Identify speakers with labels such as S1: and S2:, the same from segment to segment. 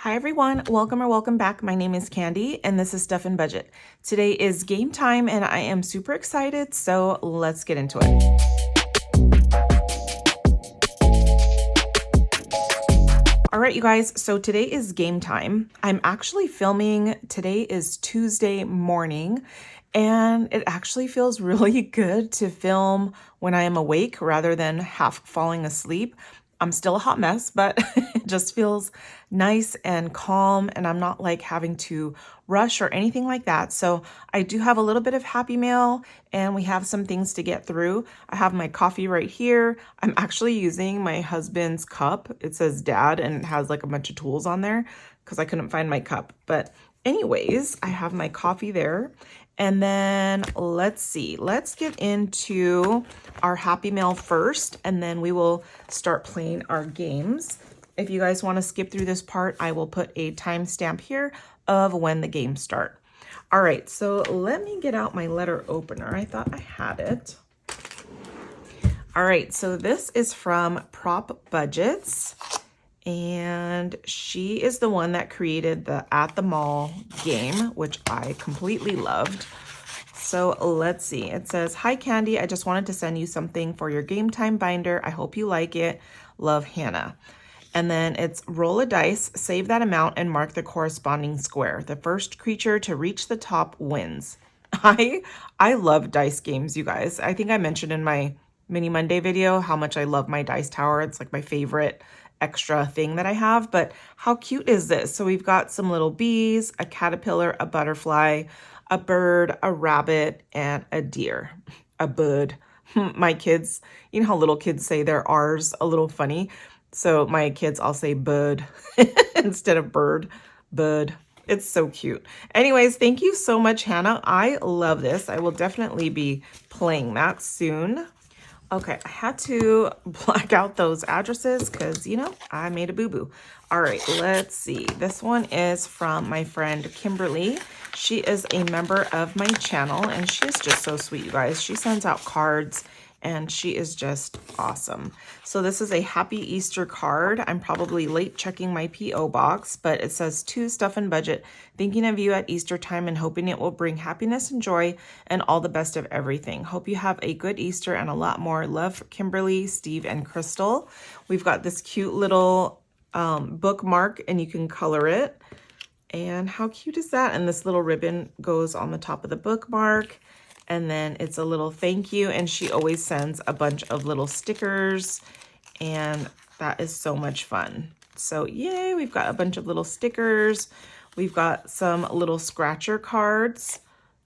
S1: Hi everyone, welcome or welcome back. My name is Candy and this is Stuff and Budget. Today is game time and I am super excited, so let's get into it. All right, you guys, so today is game time. I'm actually filming, today is Tuesday morning, and it actually feels really good to film when I am awake rather than half falling asleep. I'm still a hot mess, but it just feels nice and calm, and I'm not like having to rush or anything like that. So I do have a little bit of happy mail and we have some things to get through. I have my coffee right here. I'm actually using my husband's cup. It says dad and it has like a bunch of tools on there because I couldn't find my cup. But anyways, I have my coffee there. And then let's see, let's get into our happy mail first, and then we will start playing our games. If you guys want to skip through this part, I will put a timestamp here of when the games start. All right, so let me get out my letter opener. I thought I had it. All right, so this is from Prop Budgets, and she is the one that created the At the Mall game, which I completely loved. So let's see. It says, "Hi Candy, I just wanted to send you something for your game time binder. I hope you like it. Love, Hannah." And then it's roll a dice, save that amount, and mark the corresponding square. The first creature to reach the top wins. I love dice games, you guys. I think I mentioned in my Mini Monday video how much I love my dice tower. It's like my favorite extra thing that I have. But how cute is this? So we've got some little bees, a caterpillar, a butterfly, a bird, a rabbit, and a deer. A bird. My kids, you know how little kids say their R's a little funny? So my kids, I'll say bird instead of bird. Bird. It's so cute. Anyways, thank you so much, Hannah. I love this. I will definitely be playing that soon. Okay, I had to black out those addresses because, you know, I made a boo-boo. All right, let's see. This one is from my friend Kimberly. She is a member of my channel, and she is just so sweet, you guys. She sends out cards, and she is just awesome. So this is a Happy Easter card. I'm probably late checking my P.O. box, but it says, "To Stuff and Budget, thinking of you at Easter time and hoping it will bring happiness and joy and all the best of everything. Hope you have a good Easter and a lot more. Love, Kimberly, Steve, and Crystal." We've got this cute little bookmark, and you can color it. And how cute is that? And this little ribbon goes on the top of the bookmark. And then it's a little thank you. And she always sends a bunch of little stickers. And that is so much fun. So yay, we've got a bunch of little stickers. We've got some little scratcher cards.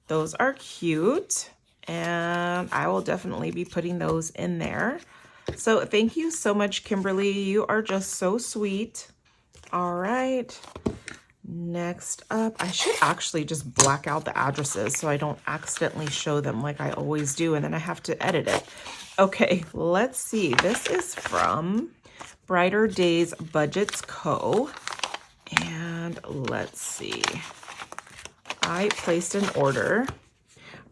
S1: Those are cute. And I will definitely be putting those in there. So thank you so much, Kimberly. You are just so sweet. All right. Next up, I should actually just black out the addresses so I don't accidentally show them like I always do, and then I have to edit it. Okay, let's see. This is from Brighter Days Budgets Co. And let's see. I placed an order.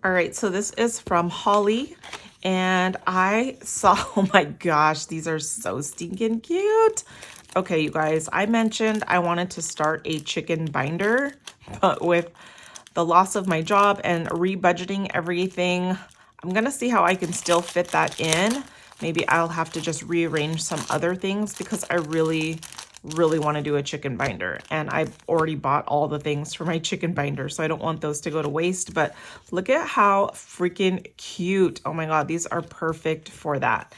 S1: All right, so this is from Holly. And I saw, oh my gosh, these are so stinking cute. Okay, you guys, I mentioned I wanted to start a chicken binder, but with the loss of my job and rebudgeting everything, I'm going to see how I can still fit that in. Maybe I'll have to just rearrange some other things because I really want to do a chicken binder. And I've already bought all the things for my chicken binder, so I don't want those to go to waste. But look at how freaking cute. Oh my God, these are perfect for that.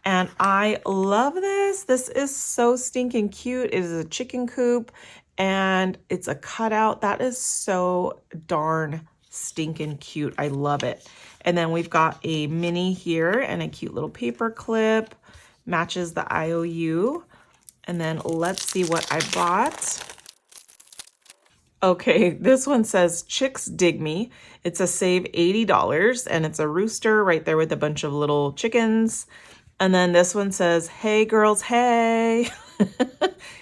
S1: And I love this. This is so stinking cute. It is a chicken coop and it's a cutout. That is so darn stinking cute. I love it. And then we've got a mini here and a cute little paper clip. Matches the IOU. And then let's see what I bought. Okay, this one says Chicks Dig Me. It's a save $80 and it's a rooster right there with a bunch of little chickens. And then this one says, "Hey girls, hey."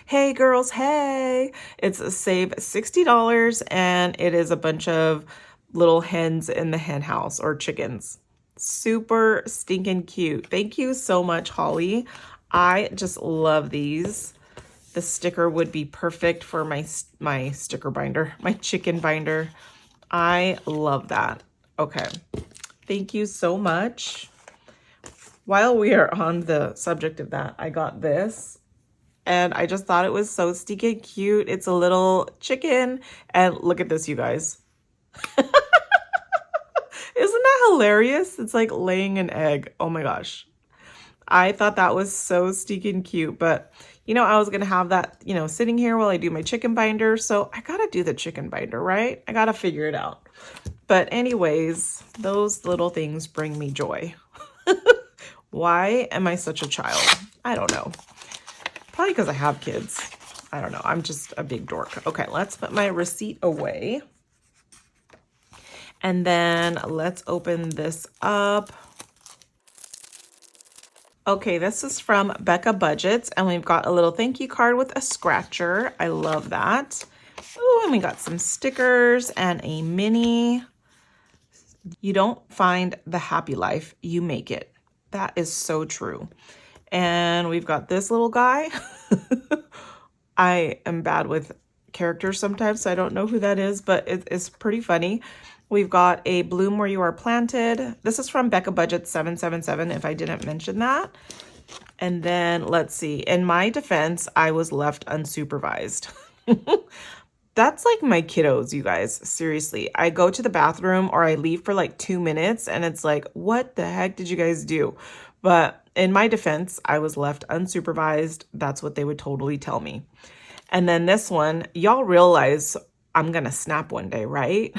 S1: Hey girls, hey. It's a save $60 and it is a bunch of little hens in the hen house or chickens. Super stinking cute. Thank you so much, Holly. I just love these. the sticker would be perfect for my sticker binder, my chicken binder. I love that. Okay, thank you so much. While we are on the subject of that, I got this and I just thought it was so stinking cute. It's a little chicken and look at this, you guys. Isn't that hilarious? It's like laying an egg. Oh my gosh. I thought that was so stinking cute, but you know, I was gonna have that, you know, sitting here while I do my chicken binder. So I gotta do the chicken binder, right? I gotta figure it out. But anyways, those little things bring me joy. Why am I such a child? I don't know. Probably because I have kids. I don't know. I'm just a big dork. Okay, let's put my receipt away. And then let's open this up. Okay, this is from Becca Budgets, and we've got a little thank you card with a scratcher. I love that. Oh, and we got some stickers and a mini. You don't find the happy life, you make it. That is so true. And we've got this little guy. I am bad with characters sometimes, so I don't know who that is, but it's pretty funny. We've got a bloom where you are planted. This is from Becca Budget 777, if I didn't mention that. And then let's see. In my defense, I was left unsupervised. That's like my kiddos, you guys. Seriously. I go to the bathroom or I leave for like 2 minutes and it's like, what the heck did you guys do? But in my defense, I was left unsupervised. That's what they would totally tell me. And then this one, y'all realize I'm going to snap one day, right?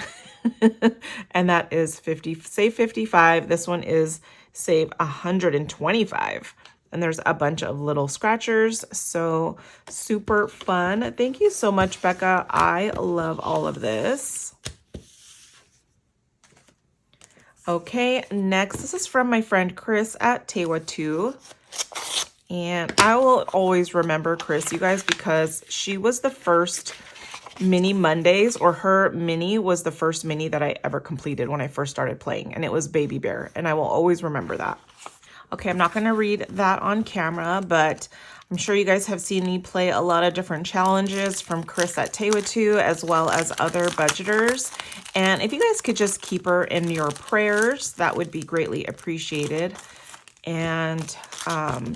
S1: And that is save 55. This one is save 125. And there's a bunch of little scratchers. So super fun. Thank you so much, Becca. I love all of this. Okay, next, this is from my friend Chris at Tewa2. And I will always remember Chris, you guys, because she was the first mini Mondays, or her mini was the first mini that I ever completed when I first started playing, and it was Baby Bear, and I will always remember that. Okay, I'm not going to read that on camera, but I'm sure you guys have seen me play a lot of different challenges from Chris at Tewa2 as well as other budgeters. And if you guys could just keep her in your prayers, that would be greatly appreciated. And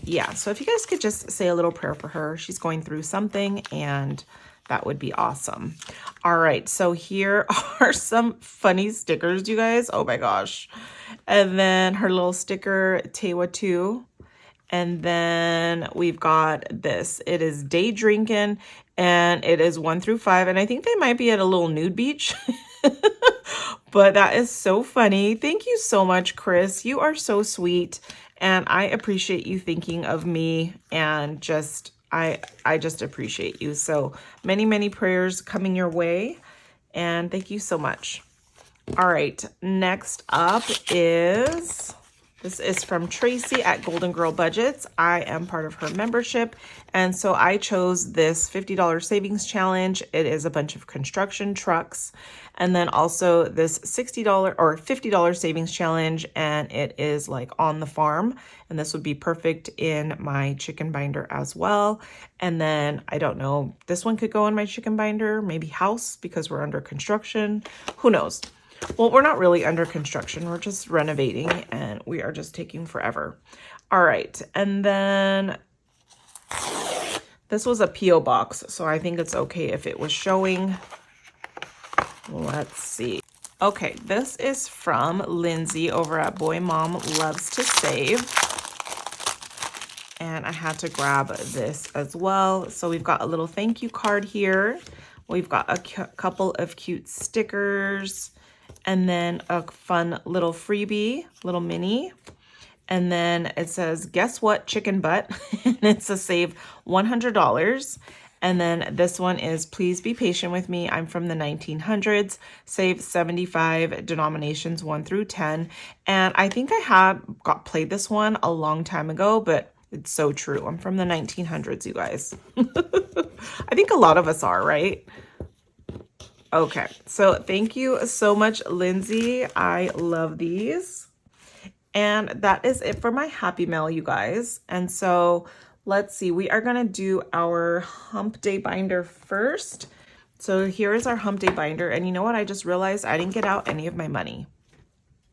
S1: yeah, so if you guys could just say a little prayer for her, she's going through something, and that would be awesome. All right, so here are some funny stickers, you guys. Oh my gosh. And then her little sticker, Tewa2. And then we've got this. It is day drinking, and it is 1 through 5. And I think they might be at a little nude beach. But that is so funny. Thank you so much, Chris. You are so sweet. And I appreciate you thinking of me, and just I just appreciate you. So many, many prayers coming your way, and thank you so much. All right, next up is, this is from Tracy at Golden Girl Budgets. I am part of her membership, and so I chose this $50 savings challenge. It is a bunch of construction trucks, and then also this $60 or $50 savings challenge, and it is like on the farm, and this would be perfect in my chicken binder as well. And then I don't know, this one could go in my chicken binder, maybe house, because we're under construction. Who knows? Well, we're not really under construction. We're just renovating, and we are just taking forever. All right. And then this was a P.O. box, so I think it's okay if it was showing. Let's see. Okay, this is from Lindsay over at Boy Mom Loves to Save. And I had to grab this as well. So we've got a little thank you card here. We've got a couple of cute stickers. And then a fun little freebie, little mini. And then it says, guess what, chicken butt. And it's a save $100. And then this one is, please be patient with me. I'm from the 1900s. Save 75, denominations 1 through 10. And I think I played this one a long time ago, but it's so true. I'm from the 1900s, you guys. I think a lot of us are, right? Okay, so thank you so much, Lindsay. I love these. And that is it for my Happy Mail, you guys. And so let's see, we are gonna do our hump day binder first. So here is our hump day binder. And you know what? I just realized I didn't get out any of my money.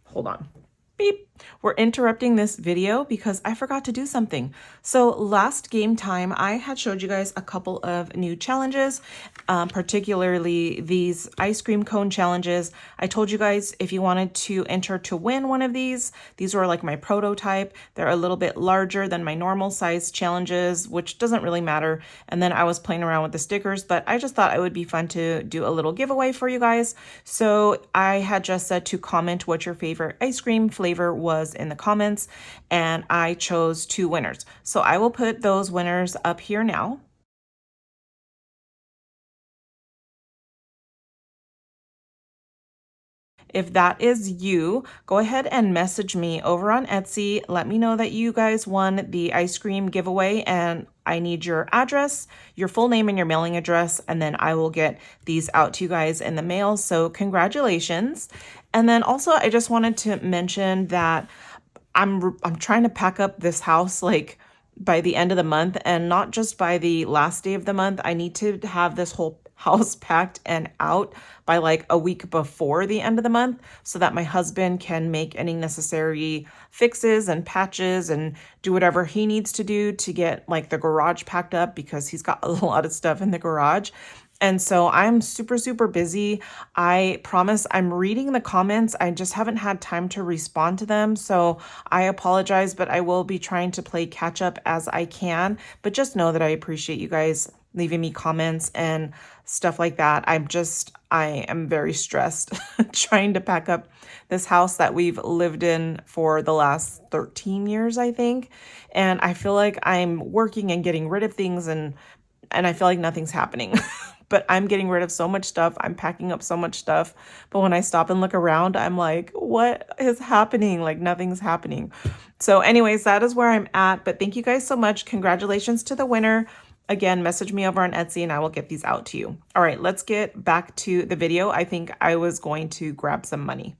S1: Hold on. Beep. We're interrupting this video because I forgot to do something. So last game time, I had showed you guys a couple of new challenges, particularly these ice cream cone challenges. I told you guys if you wanted to enter to win one of these were like my prototype. They're a little bit larger than my normal size challenges, which doesn't really matter. And then I was playing around with the stickers, but I just thought it would be fun to do a little giveaway for you guys. So I had just said to comment what your favorite ice cream flavor was in the comments, and I chose 2 winners. So I will put those winners up here now. If that is you, go ahead and message me over on Etsy. Let me know that you guys won the ice cream giveaway, and I need your address, your full name and your mailing address, and then I will get these out to you guys in the mail. So congratulations. And then also I just wanted to mention that I'm trying to pack up this house like by the end of the month, and not just by the last day of the month. I need to have this whole house packed and out by like a week before the end of the month so that my husband can make any necessary fixes and patches and do whatever he needs to do to get like the garage packed up, because he's got a lot of stuff in the garage. And so I'm super, super busy. I promise I'm reading the comments. I just haven't had time to respond to them. So I apologize, but I will be trying to play catch up as I can. But just know that I appreciate you guys leaving me comments and stuff like that. I am very stressed trying to pack up this house that we've lived in for the last 13 years, I think. And I feel like I'm working and getting rid of things, and I feel like nothing's happening. But I'm getting rid of so much stuff. I'm packing up so much stuff. But when I stop and look around, I'm like, what is happening? Like nothing's happening. So anyways, that is where I'm at. But thank you guys so much. Congratulations to the winner. Again, message me over on Etsy and I will get these out to you. All right, let's get back to the video. I think I was going to grab some money.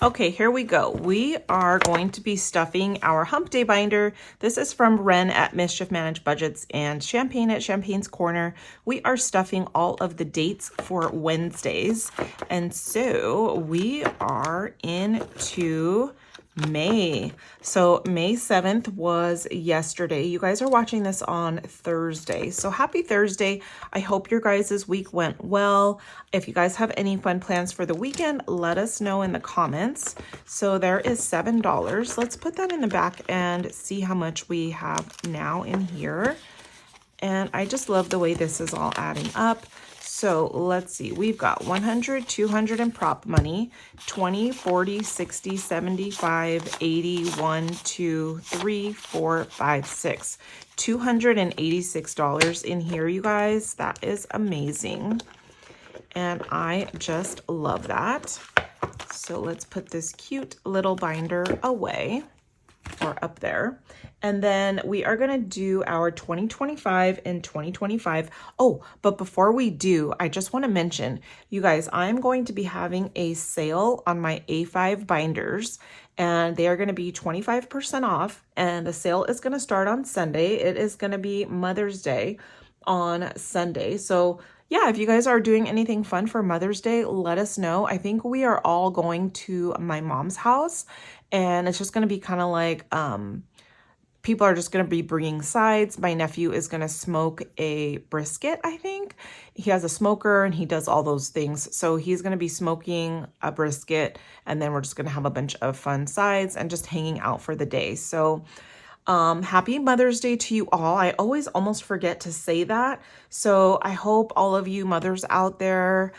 S1: Okay, here we go. We are going to be stuffing our Hump Day binder. This is from Ren at Mischief Managed Budgets and Champagne at Champagne's Corner. We are stuffing all of the dates for Wednesdays. And so we are into May. So May 7th was yesterday. You guys are watching this on Thursday. So happy Thursday. I hope your guys' week went well. If you guys have any fun plans for the weekend, let us know in the comments. So there is $7. Let's put that in the back and see how much we have now in here. And I just love the way this is all adding up. So let's see, we've got 100, 200 in prop money, 20, 40, 60, 75, 80, 1, 2, 3, 4, 5, 6. $286 in here, you guys. That is amazing. And I just love that. So let's put this cute little binder away or up there. And then we are going to do our 2025 and 2025. Oh, but before we do, I just want to mention, you guys, I'm going to be having a sale on my A5 binders, and they are going to be 25% off. And the sale is going to start on Sunday. It is going to be Mother's Day on Sunday. So yeah, if you guys are doing anything fun for Mother's Day, let us know. I think we are all going to my mom's house, and it's just going to be kind of like, people are just going to be bringing sides. My nephew is going to smoke a brisket, I think. He has a smoker and he does all those things. So he's going to be smoking a brisket, and then we're just going to have a bunch of fun sides and just hanging out for the day. So happy Mother's Day to you all. I always almost forget to say that. So I hope all of you mothers out there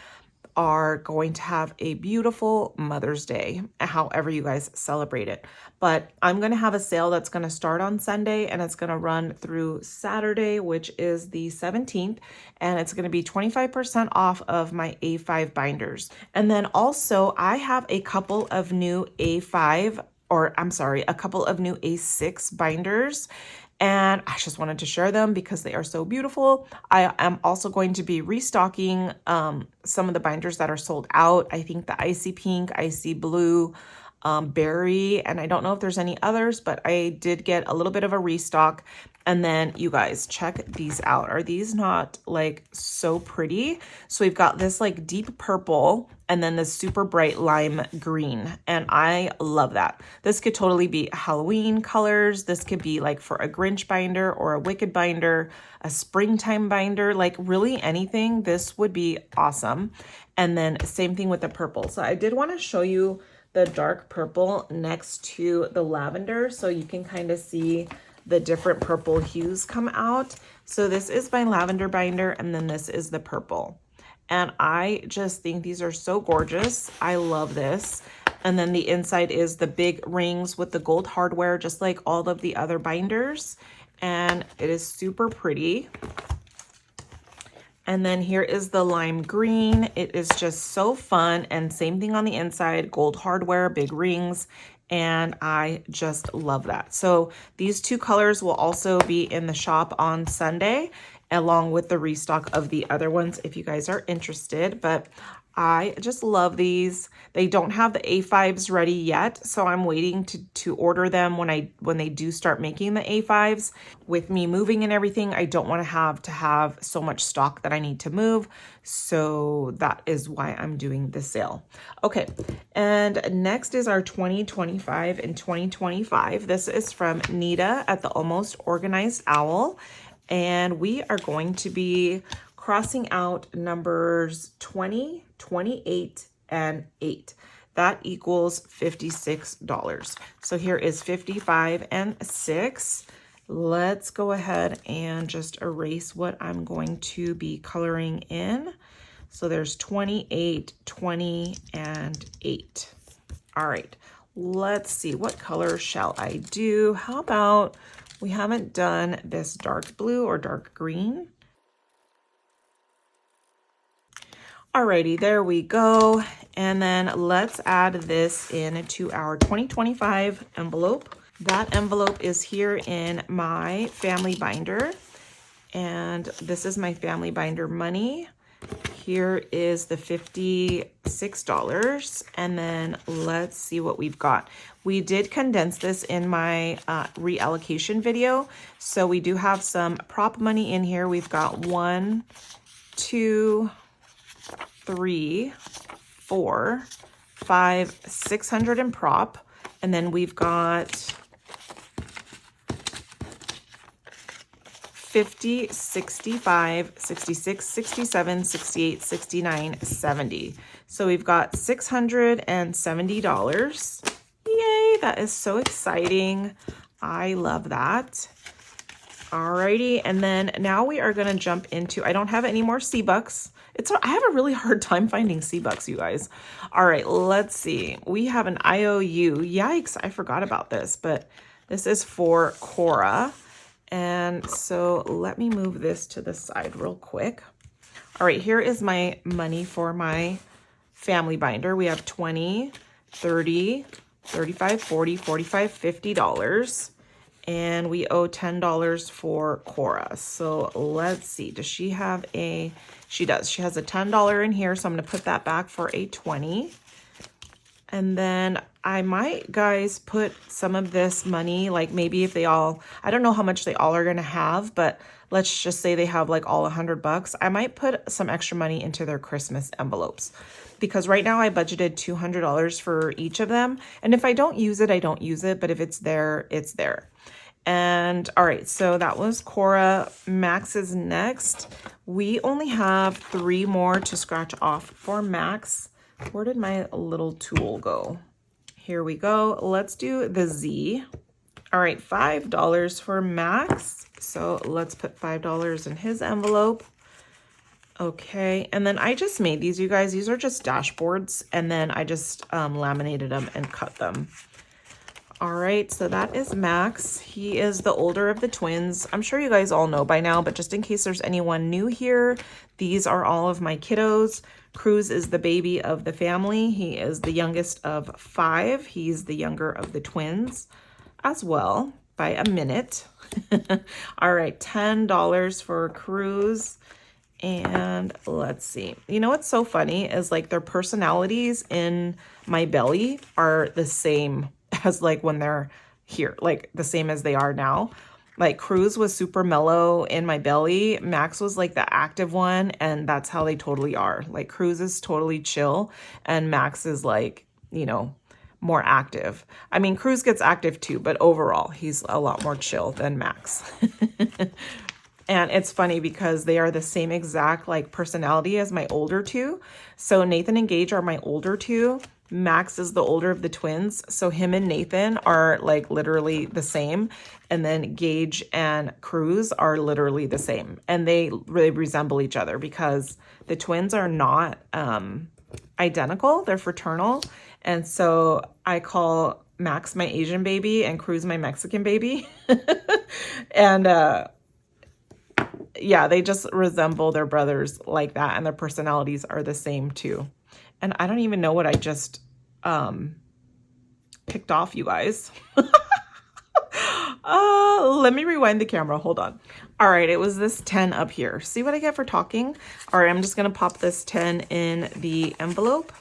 S1: are going to have a beautiful Mother's Day, however you guys celebrate it. But I'm going to have a sale that's going to start on Sunday, and it's going to run through Saturday, which is the 17th, and it's going to be 25% off of my A5 binders. And then also I have a couple of new A5, or I'm sorry, a couple of new A6 binders, and I just wanted to share them because they are so beautiful. I am also going to be restocking some of the binders that are sold out. I think the Icy Pink, Icy Blue, Berry, and I don't know if there's any others, but I did get a little bit of a restock. And then you guys, check these out. Are these not like so pretty? So we've got this like deep purple and then this super bright lime green. And I love that. This could totally be Halloween colors. This could be like for a Grinch binder or a Wicked binder, a springtime binder, like really anything. This would be awesome. And then same thing with the purple. So I did want to show you the dark purple next to the lavender so you can kind of see the different purple hues come out. So this is my lavender binder and then this is the purple. And I just think these are so gorgeous. I love this. And then the inside is the big rings with the gold hardware, just like all of the other binders. And it is super pretty. And then here is the lime green. It is just so fun. And same thing on the inside, gold hardware, big rings. And I just love that. So these two colors will also be in the shop on Sunday, along with the restock of the other ones if you guys are interested. But I just love these. They don't have the A5s ready yet, so I'm waiting to order them when they do start making the A5s. With me moving and everything, I don't want to have so much stock that I need to move, so that is why I'm doing the sale. Okay, and next is our 2025 and 2025. This is from Nita at the Almost Organized Owl, and we are going to be crossing out numbers 20, 28, and 8. That equals $56. So here is 55 and 6. Let's go ahead and just erase what I'm going to be coloring in. So there's 28, 20, and 8. All right, let's see, what color shall I do? How about, we haven't done this dark blue or dark green. Alrighty, there we go. And then let's add this into our 2025 envelope. That envelope is here in my family binder. And this is my family binder money. Here is the $56. And then let's see what we've got. We did condense this in my reallocation video. So we do have some prop money in here. We've got 1, 2, 3, 4, 5, 600 in prop. And then we've got 50, 65, 66, 67, 68, 69, 70. So we've got $670. Yay, that is so exciting. I love that. Alrighty, and then now we are gonna jump into, I don't have any more C-Bucks. I have a really hard time finding C-Bucks, you guys. All right, let's see. We have an IOU. Yikes, I forgot about this, but this is for Cora. And so let me move this to the side real quick. All right, here is my money for my family binder. We have 20, 30, 35, 40, 45, $50. And we owe $10 for Cora. So let's see, does she have a, she does. She has a $10 in here, so I'm gonna put that back for a 20. And then I might, guys, put some of this money, like maybe if they all, I don't know how much they all are gonna have, but let's just say they have like all $100. I might put some extra money into their Christmas envelopes, because right now I budgeted $200 for each of them. And if I don't use it, I don't use it, but if it's there, it's there. And all right, so that was Cora. Max is next. We only have 3 more to scratch off for Max. Where did my little tool go? Here we go. Let's do the Z. All right, $5 for Max. So let's put $5 in his envelope. Okay, and then I just made these, you guys. These are just dashboards, and then I just laminated them and cut them. All right, so that is Max. He is the older of the twins. I'm sure you guys all know by now, but just in case there's anyone new here, these are all of my kiddos. Cruz is the baby of the family. He is the youngest of 5. He's the younger of the twins as well by a minute. All right, $10 for Cruz. And let's see. You know what's so funny is like their personalities in my belly are the same as like when they're here, like the same as they are now. Like Cruz was super mellow in my belly. Max was like the active one, and that's how they totally are. Like Cruz is totally chill, and Max is like, you know, more active. I mean, Cruz gets active too, but overall, he's a lot more chill than Max. And it's funny because they are the same exact like personality as my older two. So Nathan and Gage are my older two. Max is the older of the twins. So him and Nathan are like literally the same. And then Gage and Cruz are literally the same. And they really resemble each other because the twins are not identical. They're fraternal. And so I call Max my Asian baby and Cruz my Mexican baby. And yeah, they just resemble their brothers like that, and their personalities are the same too. And I don't even know what I just picked off, you guys. Let me rewind the camera. Hold on. All right, it was this 10 up here. See what I get for talking? All right, I'm just going to pop this 10 in the envelope.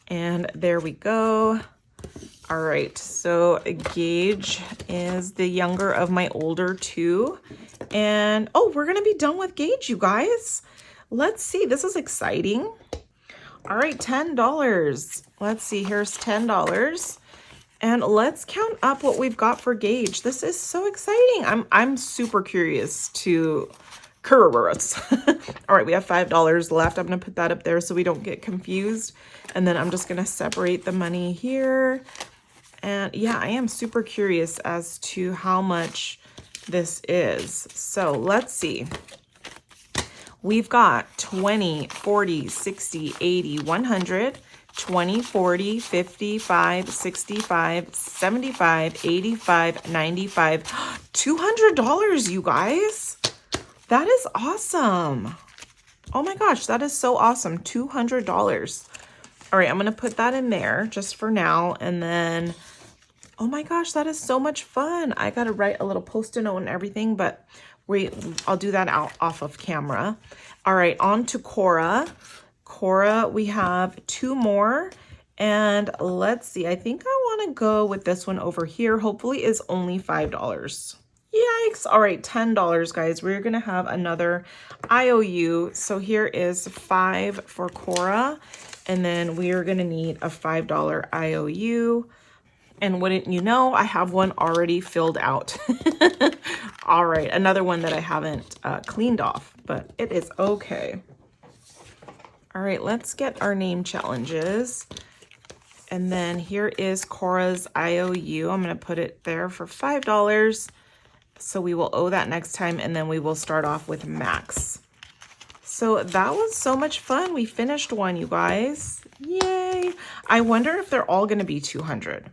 S1: And there we go. All right, so Gage is the younger of my older two. And, oh, we're going to be done with Gage, you guys. Let's see. This is exciting. All right, $10. Let's see. Here's $10. And let's count up what we've got for Gage. This is so exciting. I'm super curious to... All right, we have $5 left. I'm going to put that up there so we don't get confused. And then I'm just going to separate the money here. And yeah, I am super curious as to how much this is. So let's see. We've got 20, 40, 60, 80, 100, 20, 40, 55, 65, 75, 85, 95, $200, you guys. That is awesome. Oh my gosh, that is so awesome. $200. All right, I'm going to put that in there just for now. And then, oh my gosh, that is so much fun. I got to write a little post-it note and everything, but I'll do that off of camera. All right, on to Cora. Cora, we have 2 more. And let's see, I think I want to go with this one over here. Hopefully it's only $5. Yikes. All right, $10, guys. We're going to have another IOU. So here is 5 for Cora. And then we are going to need a $5 IOU. And wouldn't you know, I have one already filled out. All right, another one that I haven't cleaned off, but it is okay. All right, let's get our name challenges. And then here is Cora's IOU. I'm going to put it there for $5. So we will owe that next time, and then we will start off with Max. So that was so much fun. We finished one, you guys. Yay. I wonder if they're all going to be 200.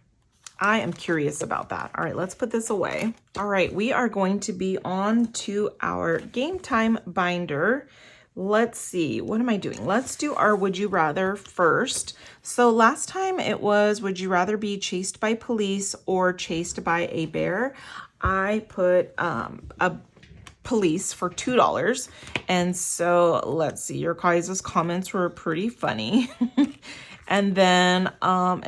S1: I am curious about that. All right, let's put this away. All right, we are going to be on to our game time binder. Let's see, what am I doing? Let's do our would you rather first. So last time it was, would you rather be chased by police or chased by a bear? I put a police for $2. And so let's see, your guys' comments were pretty funny. And then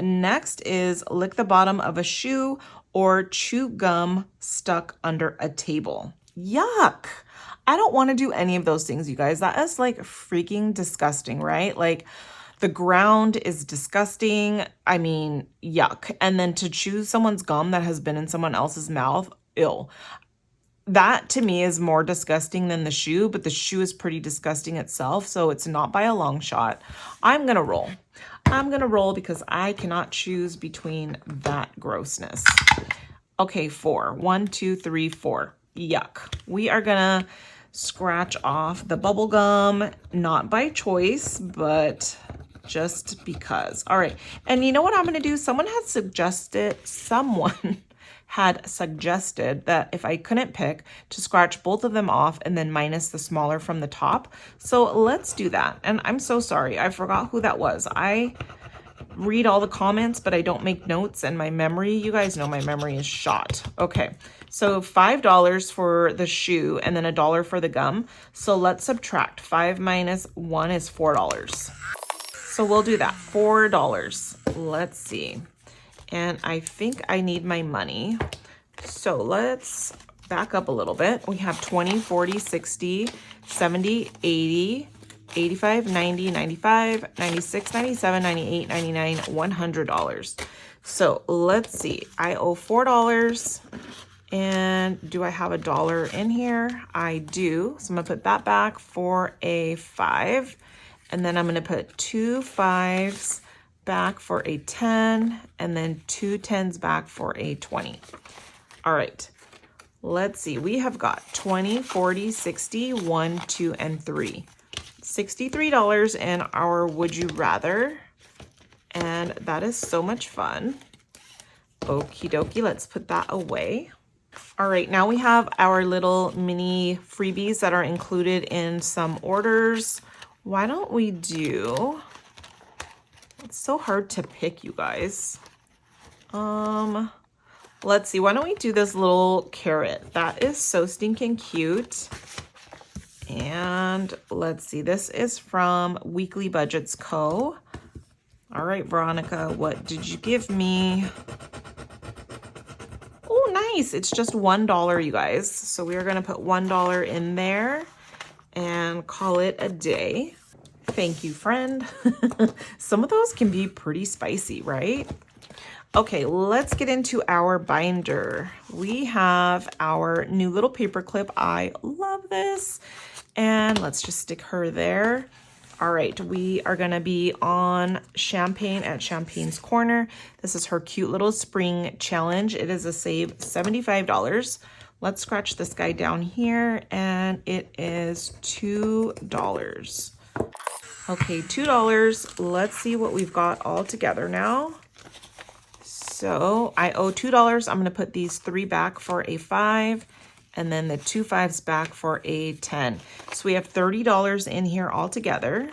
S1: next is lick the bottom of a shoe or chew gum stuck under a table. Yuck. I don't want to do any of those things, you guys. That is like freaking disgusting, right? Like the ground is disgusting. I mean, yuck. And then to chew someone's gum that has been in someone else's mouth, ew. That to me is more disgusting than the shoe, but the shoe is pretty disgusting itself, so it's not by a long shot. I'm going to roll. I'm going to roll because I cannot choose between that grossness. Okay, 4. 1, 2, 3, 4. Yuck. We are going to scratch off the bubble gum, not by choice, but just because. All right. And you know what I'm going to do? Someone had suggested that if I couldn't pick, to scratch both of them off and then minus the smaller from the top. So let's do that. And I'm so sorry. I forgot who that was. I read all the comments, but I don't make notes, and my memory, you guys know my memory is shot. Okay. So $5 for the shoe and then $1 for the gum. So let's subtract. 5 minus 1 is $4. So we'll do that. $4. Let's see. And I think I need my money. So let's back up a little bit. We have 20, 40, 60, 70, 80, 85, 90, 95, 96, 97, 98, 99, $100. So let's see. I owe $4. And do I have $1 in here? I do. So I'm gonna put that back for a 5. And then I'm gonna put 2 5s back for a 10, and then 2 10s back for a 20. All right, let's see. We have got 20, 40, 60, 1, 2, and 3. $63 in our Would You Rather. And that is so much fun. Okie dokie, let's put that away. All right, now we have our little mini freebies that are included in some orders. Why don't we do, it's so hard to pick, you guys. Let's see, why don't we do this little carrot? That is so stinking cute. And let's see, this is from Weekly Budgets Co. All right, Veronica, what did you give me? Oh, nice. It's just $1, you guys. So we are going to put $1 in there and call it a day. Thank you, friend. Some of those can be pretty spicy, right? Okay, let's get into our binder. We have our new little paper clip. I love this. And let's just stick her there. All right, we are gonna be on Champagne at Champagne's Corner. This is her cute little spring challenge. It is a save $75. Let's scratch this guy down here, and it is $2. Okay, $2. Let's see what we've got all together now. So I owe $2. I'm gonna put these 3 back for a 5. And then the 2 5s back for a 10. So we have $30 in here altogether.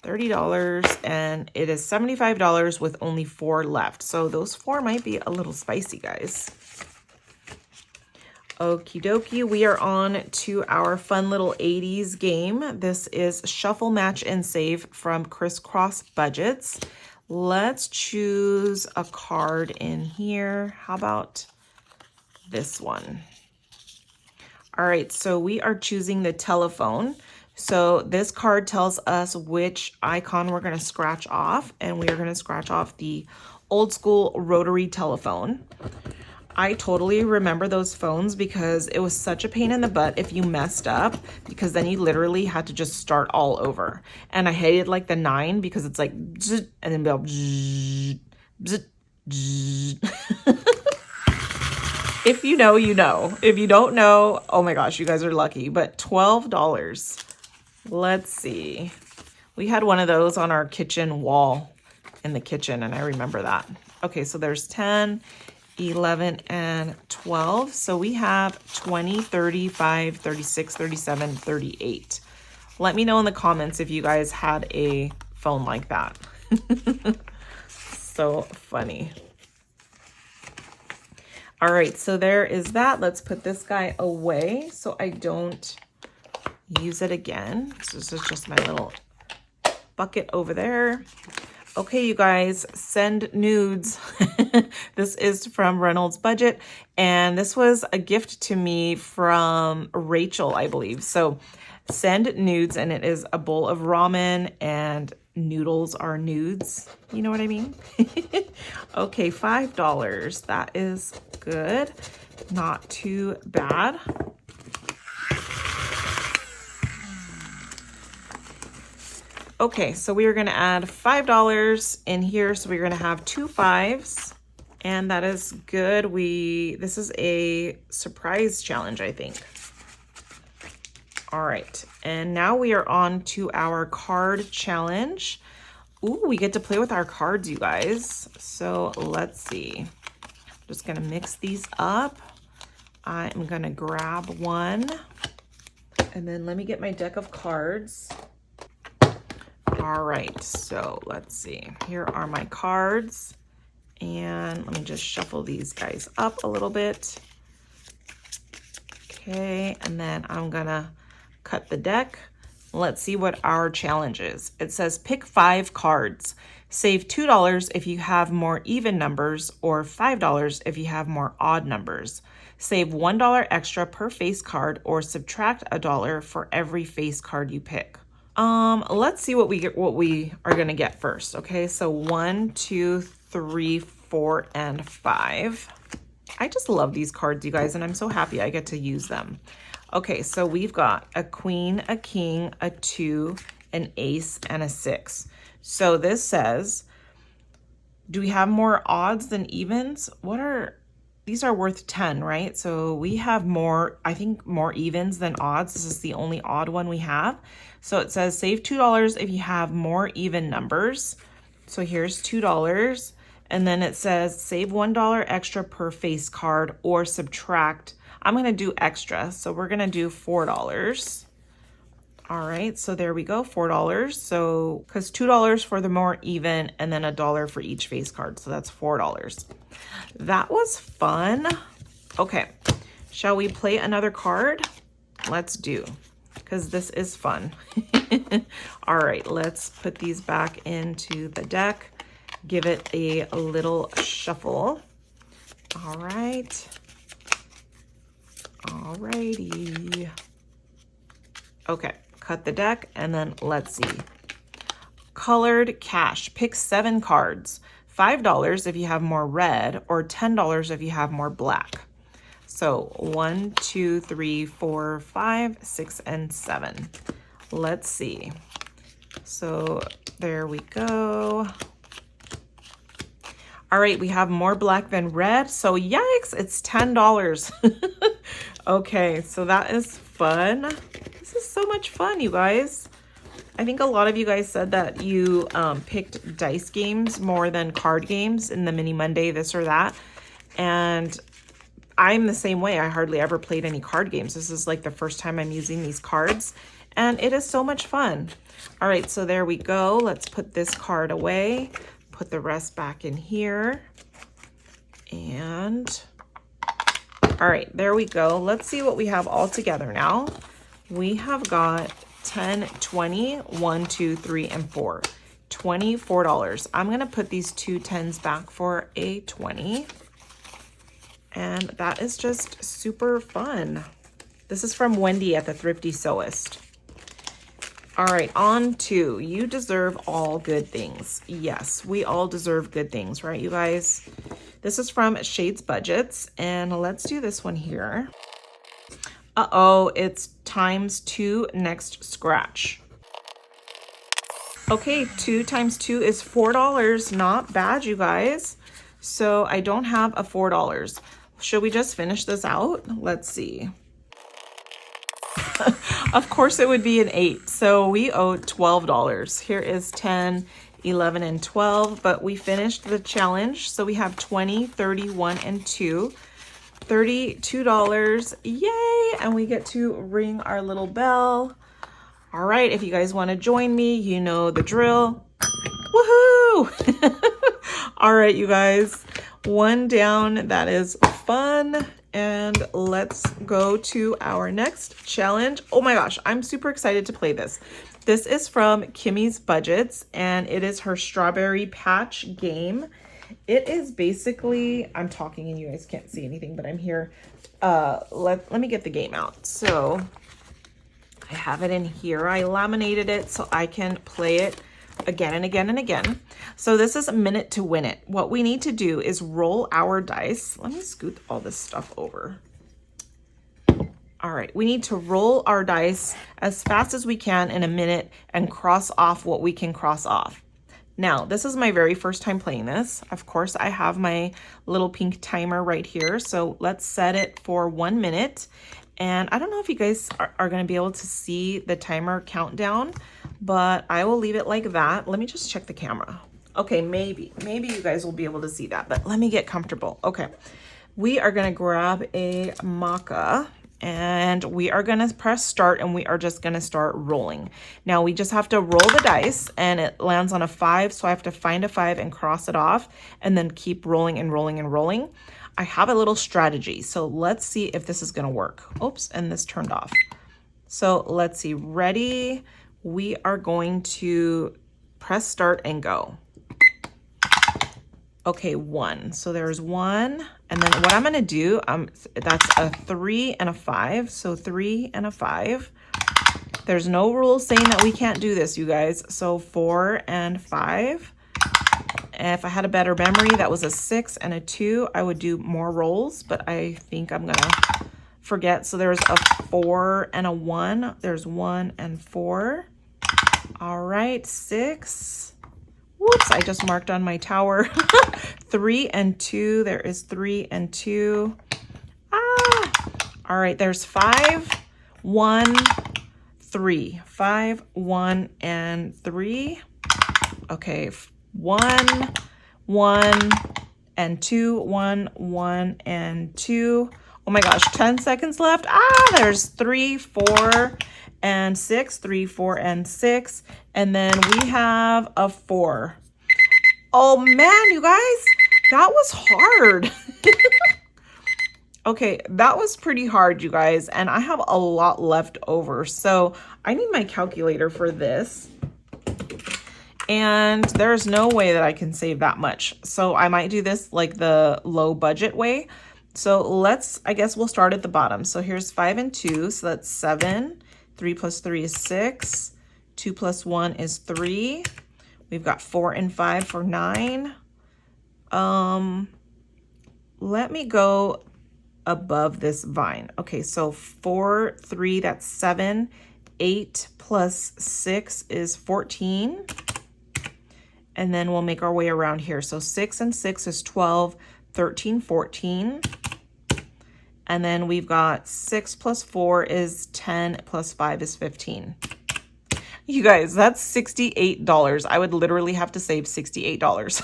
S1: $30, and it is $75 with only 4 left. So those 4 might be a little spicy, guys. Okie dokie, we are on to our fun little 80s game. This is Shuffle, Match, and Save from Crisscross Budgets. Let's choose a card in here. How about this one? All right, so we are choosing the telephone. So this card tells us which icon we're gonna scratch off, and we are gonna scratch off the old school rotary telephone. I totally remember those phones because it was such a pain in the butt if you messed up, because then you literally had to just start all over. And I hated like the 9 because it's like, and then be like, if you know, you know. If you don't know, oh my gosh, you guys are lucky. But $12. Let's see. We had one of those on our kitchen wall in the kitchen, and I remember that. Okay, so there's 10, 11, and 12. So we have 20, 35, 36, 37, 38. Let me know in the comments if you guys had a phone like that. So funny. All right, so there is that. Let's put this guy away so I don't use it again. So this is just my little bucket over there. Okay, you guys, send nudes. This is from Reynolds Budget, and this was a gift to me from Rachel, I believe. So send nudes, and it is a bowl of ramen, and noodles are nudes. You know what I mean? Okay, $5. That is good. Not too bad. Okay, so we are going to add $5 in here. So we're going to have 2 5s, and that is good. This is a surprise challenge, I think. All right, and now we are on to our card challenge. Ooh, we get to play with our cards, you guys. So let's see. I'm just gonna mix these up. I'm gonna grab one, and then let me get my deck of cards. All right, so let's see. Here are my cards, and let me just shuffle these guys up a little bit. Okay, and then I'm gonna cut the deck. Let's see what our challenge is. It says pick 5 cards. Save $2 if you have more even numbers, or $5 if you have more odd numbers. Save $1 extra per face card or subtract $1 for every face card you pick. Let's see what we are gonna get first. Okay, so 1, 2, 3, 4, and 5. I just love these cards, you guys, and I'm so happy I get to use them. Okay, so we've got a queen, a king, a 2, an ace, and a 6. So this says, do we have more odds than evens? These are worth 10, right? So we have more, I think, more evens than odds. This is the only odd one we have. So it says save $2 if you have more even numbers. So here's $2. And then it says save $1 extra per face card or subtract. I'm gonna do extra, so we're gonna do $4. All right, so there we go, $4. So, because $2 for the more even and then $1 for each face card. So that's $4. That was fun. Okay, shall we play another card? Let's do, because this is fun. All right, let's put these back into the deck. Give it a little shuffle. All right. All righty. Okay, cut the deck and then let's see. Colored cash, pick 7 cards. $5 if you have more red or $10 if you have more black. So 1, 2, 3, 4, 5, 6, and 7. Let's see. So there we go. All right, we have more black than red. So yikes, it's $10. Okay, so that is fun. This is so much fun, you guys. I think a lot of you guys said that you picked dice games more than card games in the Mini Monday, this or that. And I'm the same way. I hardly ever played any card games. This is like the first time I'm using these cards, and it is so much fun. All right, so there we go. Let's put this card away. Put the rest back in here. And all right, there we go. Let's see what we have all together now. We have got 10, 20, 1, 2, 3, and 4. $24. I'm gonna put these 2 10s back for a 20. And that is just super fun. This is from Wendy at the Thrifty Sewist. All right, on to you deserve all good things. Yes, we all deserve good things, right, you guys? This is from Shades Budgets, and let's do this one here. Uh-oh, it's ×2 next scratch. Okay, 2 times 2 is $4. Not bad, you guys. So I don't have a $4. Should we just finish this out? Let's see. Of course it would be an 8. So we owe $12. Here is 10, 11, and 12, but we finished the challenge. So we have 20, 31, and 2. $32. Yay! And we get to ring our little bell. All right, if you guys want to join me, you know the drill. Woohoo! All right, you guys, one down. That is fun. And let's go to our next challenge. Oh my gosh, I'm super excited to play this. This is from Kimmy's Budgets, and it is her Strawberry Patch game. It is basically, I'm talking and you guys can't see anything, but I'm here. Let me get the game out. So I have it in here. I laminated it so I can play it again and again and again. So this is a minute to win it. What we need to do is roll our dice. Let me scoot all this stuff over. All right, we need to roll our dice as fast as we can in a minute and cross off what we can cross off. Now, this is my very first time playing this. Of course, I have my little pink timer right here. So let's set it for 1 minute. And I don't know if you guys are going to be able to see the timer countdown, but I will leave it like that. Let me just check the camera. Okay, maybe you guys will be able to see that, but let me get comfortable. Okay, we are going to grab a maca and we are going to press start, and we are just going to start rolling. Now we just have to roll the dice and it lands on a 5. So I have to find a 5 and cross it off and then keep rolling and rolling and rolling. I have a little strategy. So let's see if this is going to work. Oops, and this turned off. So let's see. Ready? We are going to press start and go. Okay, 1. So there's 1. And then what I'm going to do, that's a 3 and a 5. So 3 and a 5. There's no rules saying that we can't do this, you guys. So 4 and 5. And if I had a better memory, that was a 6 and a 2. I would do more rolls, but I think I'm going to forget. So there's a 4 and a 1. There's 1 and 4. All right, 6. Whoops, I just marked on my tower. 3 and 2. There is 3 and 2. All right, there's 5, 1, 3. 5, 1, and 3. Okay, 1, 1, and 2. 1, 1, and 2. Oh my gosh, 10 seconds left. There's 3, 4, and 6. 3, 4, and 6. And then we have a 4. Oh man, you guys, that was hard. Okay, that was pretty hard, you guys, and I have a lot left over. So I need my calculator for this. And there's no way that I can save that much. So I might do this like the low budget way. So I guess we'll start at the bottom. So here's 5 and 2, so that's 7. 3 plus 3 is 6. 2 plus 1 is 3. We've got 4 and 5 for 9. Let me go above this vine. Okay, so 4, 3, that's 7. 8 plus 6 is 14. And then we'll make our way around here. So 6 and 6 is 12, 13, 14. And then we've got 6 plus 4 is 10, plus 5 is 15. You guys, that's $68. I would literally have to save $68.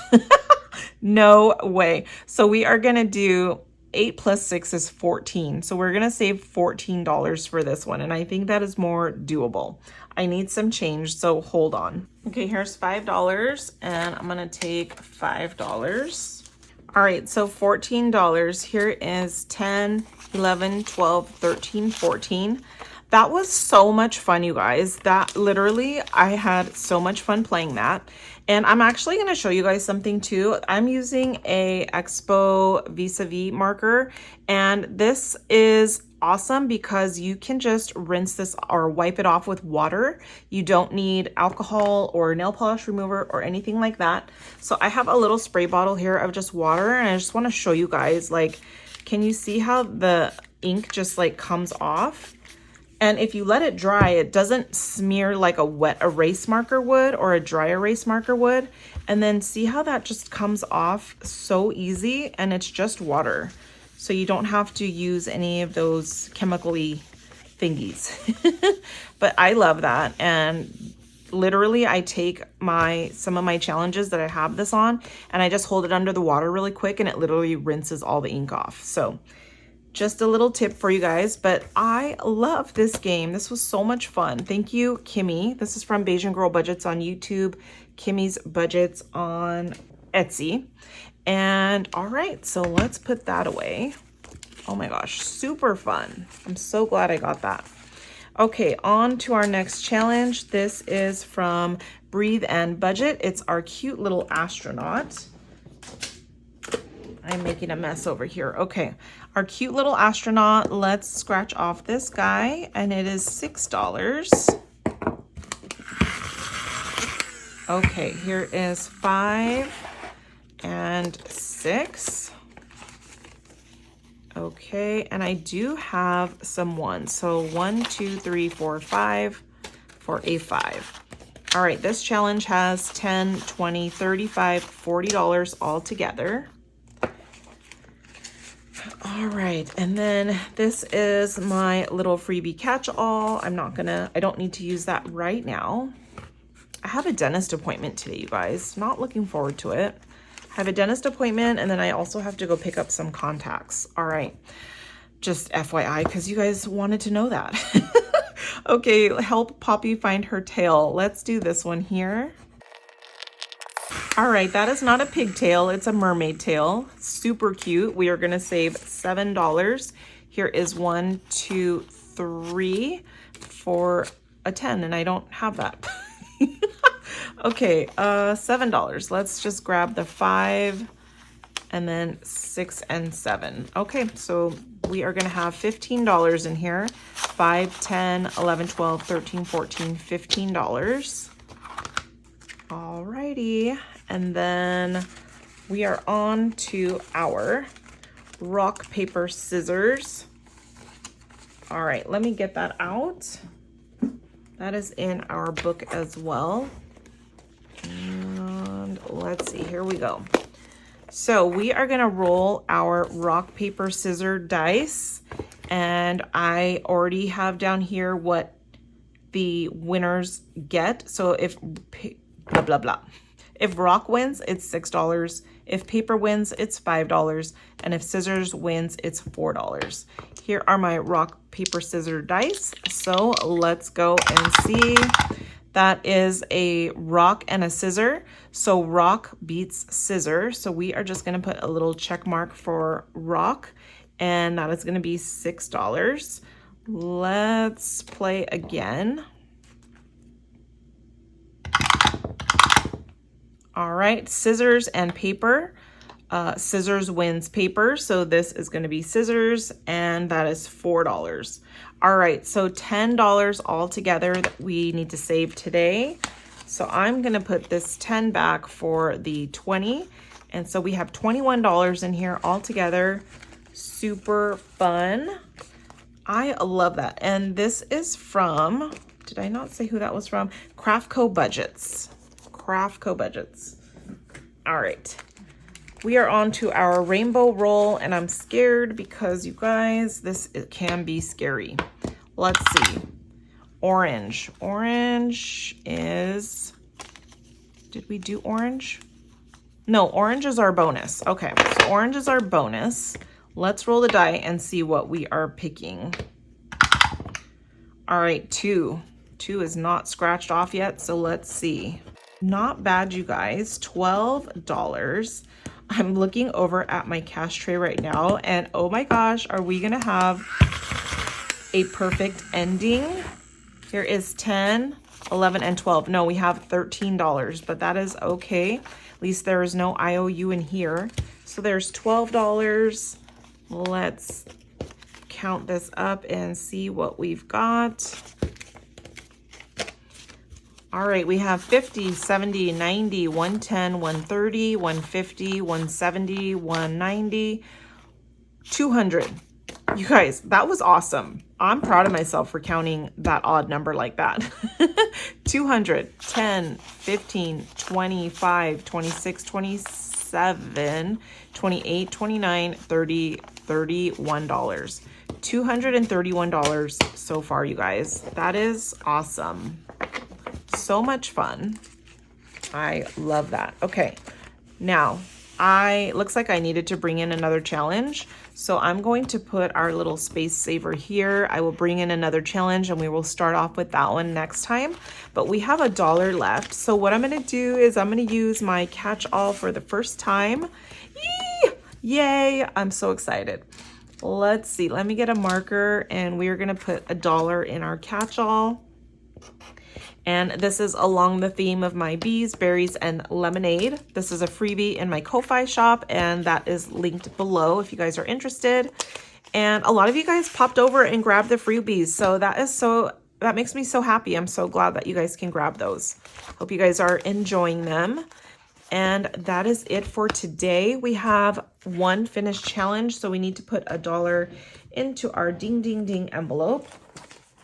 S1: No way. So we are going to do 8 plus 6 is 14. So we're going to save $14 for this one. And I think that is more doable. I need some change, so hold on. Okay, here's $5 and I'm going to take $5. All right, so $14. Here is 10, 11, 12, 13, 14. That was so much fun, you guys. That literally, I had so much fun playing that. And I'm actually going to show you guys something too. I'm using a Expo vis-a-vis marker, and this is awesome because you can just rinse this or wipe it off with water. You don't need alcohol or nail polish remover or anything like that. So I have a little spray bottle here of just water, and I just want to show you guys, like, can you see how the ink just like comes off? And if you let it dry, it doesn't smear like a wet erase marker would or a dry erase marker would. And then see how that just comes off so easy, and it's just water. So you don't have to use any of those chemical-y thingies. But I love that. And literally I take some of my challenges that I have this on, and I just hold it under the water really quick, and it literally rinses all the ink off. So just a little tip for you guys, but I love this game. This was so much fun. Thank you, Kimmy. This is from Bayesian Girl Budgets on YouTube, Kimmy's Budgets on Etsy. And all right, so let's put that away. Oh my gosh, super fun. I'm so glad I got that. Okay, on to our next challenge. This is from Breathe and Budget. It's our cute little astronaut. I'm making a mess over here. Okay, our cute little astronaut. Let's scratch off this guy, and it is $6. Okay, here is 5 and 6. Okay, and I do have some ones. So 1, 2, 3, 4, 5 for a 5. All right, this challenge has $10, $20, $35, $40 all together. All right, and then this is my little freebie catch-all. I don't need to use that right now. I have a dentist appointment today, you guys. Not looking forward to it. I have a dentist appointment, and then I also have to go pick up some contacts. All right, just FYI, because you guys wanted to know that. Okay, help Poppy find her tail. Let's do this one here. All right, that is not a pigtail, it's a mermaid tail. Super cute. We are gonna save $7. Here is 1, 2, 3 for a 10, and I don't have that. Okay, $7. Let's just grab the 5 and then 6 and 7. Okay, so we are gonna have $15 in here. 5, 10, 11, 12, 13, 14, $15. Alrighty, and then we are on to our rock, paper, scissors. All right, let me get that out. That is in our book as well. And let's see, here we go. So we are gonna roll our rock, paper, scissors dice. And I already have down here what the winners get. So if blah, blah, blah. If rock wins, it's $6. If paper wins, it's $5. And if scissors wins, it's $4. Here are my rock, paper, scissors dice. So let's go and see. That is a rock and a scissor. So rock beats scissor. So we are just gonna put a little check mark for rock, and that is gonna be $6. Let's play again. All right, scissors and paper. Scissors wins paper, so this is gonna be scissors, and that is $4. All right, so $10 altogether that we need to save today. So I'm gonna put this 10 back for the 20, and so we have $21 in here altogether. Super fun. I love that. And this is from, did I not say who that was from? Craftco Budgets. Craftco Budgets. All right. We are on to our rainbow roll, and I'm scared because you guys, it can be scary. Let's see. Orange. Orange is, did we do orange? No, orange is our bonus. Okay, so orange is our bonus. Let's roll the die and see what we are picking. All right, 2. 2 is not scratched off yet, so let's see. Not bad, you guys, $12. I'm looking over at my cash tray right now, and oh my gosh, are we gonna have a perfect ending? Here is 10, 11, and 12. No, we have $13, but that is okay. At least there is no IOU in here. So there's $12. Let's count this up and see what we've got. All right, we have 50, 70, 90, 110, 130, 150, 170, 190, 200. You guys, that was awesome. I'm proud of myself for counting that odd number like that. 200, 10, 15, 25, 26, 27, 28, 29, 30, $31. $231 so far, you guys. That is awesome. So much fun. I love that. Okay, now looks like I needed to bring in another challenge. So I'm going to put our little space saver here. I will bring in another challenge and we will start off with that one next time. But we have $1 left. So what I'm gonna do is I'm gonna use my catch-all for the first time. Yee! Yay, I'm so excited. Let's see, let me get a marker and we are gonna put $1 in our catch-all. And this is along the theme of my bees, berries, and lemonade. This is a freebie in my Ko-Fi shop, and that is linked below if you guys are interested. And a lot of you guys popped over and grabbed the freebies, so that makes me so happy. I'm so glad that you guys can grab those. Hope you guys are enjoying them. And that is it for today. We have one finished challenge, so we need to put $1 into our ding ding ding envelope.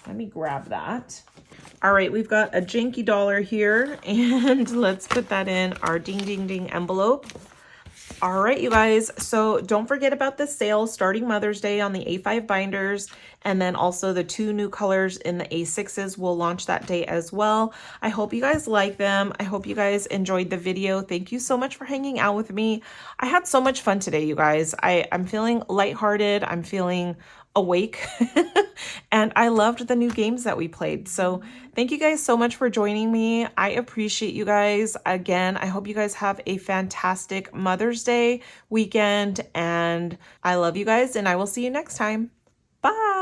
S1: Let me grab that. All right, we've got a janky dollar here, and let's put that in our ding ding ding envelope. All right, you guys, so don't forget about the sale starting Mother's Day on the A5 binders, and then also the 2 new colors in the A6s will launch that day as well. I hope you guys like them. I hope you guys enjoyed the video. Thank you so much for hanging out with me. I had so much fun today, you guys. I'm feeling lighthearted. I'm feeling awake and I loved the new games that we played. So thank you guys so much for joining me. I appreciate you guys. Again, I hope you guys have a fantastic Mother's Day weekend, and I love you guys, and I will see you next time. Bye.